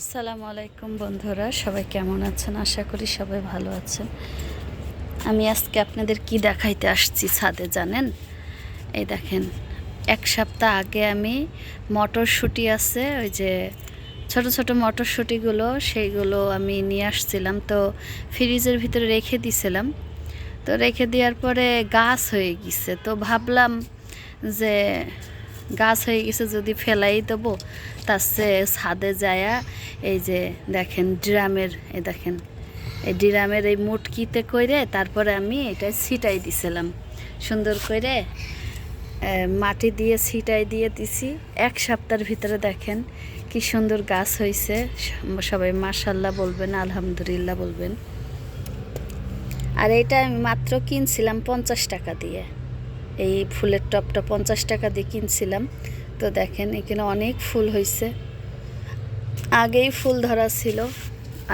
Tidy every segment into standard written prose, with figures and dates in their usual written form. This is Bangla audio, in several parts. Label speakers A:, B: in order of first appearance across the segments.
A: আসসালামু আলাইকুম বন্ধুরা, সবাই কেমন আছেন? আশা করি সবাই ভালো আছেন। আমি আজকে আপনাদের কি দেখাইতে আসছি ছাদে জানেন? এই দেখেন, এক সপ্তাহ আগে আমি মটরশুঁটি আছে, ওই যে ছোট ছোট মটরশুঁটিগুলো, সেইগুলো আমি নিয়ে আসছিলাম। তো ফ্রিজের ভিতরে রেখে দিয়েছিলাম। তো রেখে দেওয়ার পরে গাছ হয়ে গেছে। তো ভাবলাম যে গাছ হয়ে গেছে যদি ফেলাই দেবো, তার চেয়ে ছাদে যায়া এই যে দেখেন ড্রামের, এই দেখেন এই ড্রামের এই মুটকিতে কইরে তারপরে আমি এটা ছিটাই দিছিলাম সুন্দর করে, মাটি দিয়ে ছিটাই দিয়ে দিছি। এক সপ্তাহের ভিতরে দেখেন কি সুন্দর গাছ হয়েছে। সবাই মাশাল্লাহ বলবেন, আলহামদুলিল্লাহ বলবেন। আর এটা আমি মাত্র কিনছিলাম 50 টাকা দিয়ে। এই ফুলের টবটা 50 টাকা দিয়ে কিনছিলাম। তো দেখেন এখানে অনেক ফুল হয়েছে, আগেই ফুল ধরা ছিল।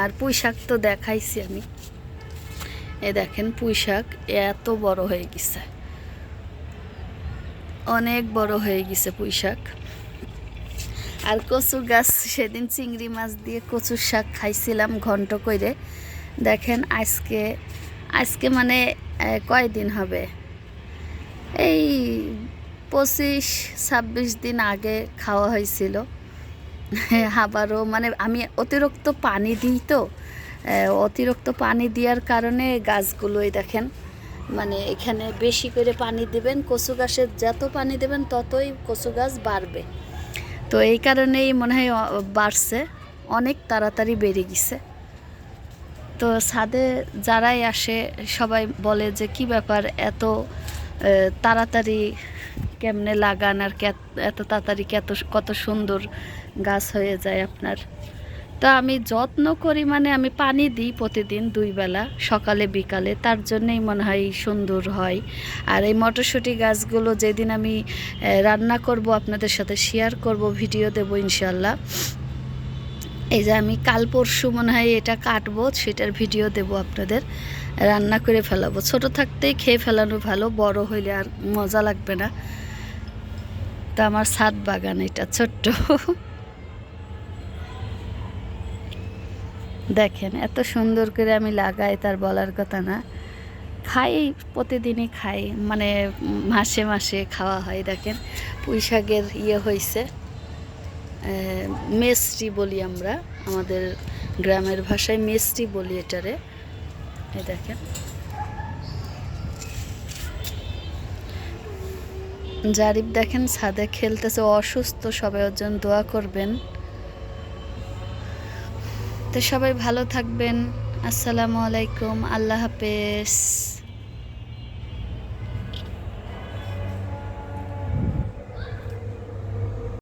A: আর পুঁই শাক তো দেখাইছি আমি। এ দেখেন পুঁই শাক এত বড় হয়ে গেছে, অনেক বড় হয়ে গেছে পুঁই শাক। আর কচু গাছ, সেদিন চিংড়ি মাছ দিয়ে কচুর শাক খাইছিলাম ঘন্ট করে। দেখেন আজকে আজকে মানে কয়দিন হবে, এই 25-26 দিন আগে খাওয়া হয়েছিল। আবারও মানে আমি অতিরিক্ত পানি দিই, তো অতিরিক্ত পানি দেওয়ার কারণে গাছগুলোই দেখেন, মানে এখানে বেশি করে পানি দিবেন, কচু গাছের যত পানি দেবেন ততই কচু গাছ বাড়বে। তো এই কারণেই মনে হয় বাড়ছে, অনেক তাড়াতাড়ি বেড়ে গেছে। তো ছাদে যারাই আসে সবাই বলে যে কি ব্যাপার, এত তাড়াতাড়ি কেমনে লাগান, আর এত তাড়াতাড়ি কত সুন্দর গাছ হয়ে যায় আপনার। তো আমি যত্ন করি, মানে আমি পানি দিই প্রতিদিন 2 বেলা, সকালে বিকালে, তার জন্যেই মনে হয় সুন্দর হয়। আর এই মটরশুঁটি গাছগুলো যেদিন আমি রান্না করব আপনাদের সাথে শেয়ার করব, ভিডিও দেব ইনশাল্লাহ। এই যে আমি কাল পরশু মনে হয় এটা কাটবো, সেটার ভিডিও দেব আপনাদের। রান্না করে ফেলাবো, ছোট থাকতেই খেয়ে ফেলানো ভালো, বড় হইলে আর মজা লাগবে না। তো আমার ছাদ বাগান এটা ছোট্ট। দেখেন এত সুন্দর করে আমি লাগাই, তার বলার কথা না। খাই, প্রতিদিনই খাই, মানে মাসে মাসে খাওয়া হয়। দেখেন পুঁই শাকের হয়েছে, মেসরি বলি আমরা, আমাদের গ্রামের ভাষায় মেসরি বলি এটারে। এই দেখেন জারিফ দেখেন ছাদে খেলতেছে, অসুস্থ, সবাই ওর জন্য দোয়া করবেন। তো সবাই ভালো থাকবেন। আসসালামু আলাইকুম, আল্লাহ হাফেজ।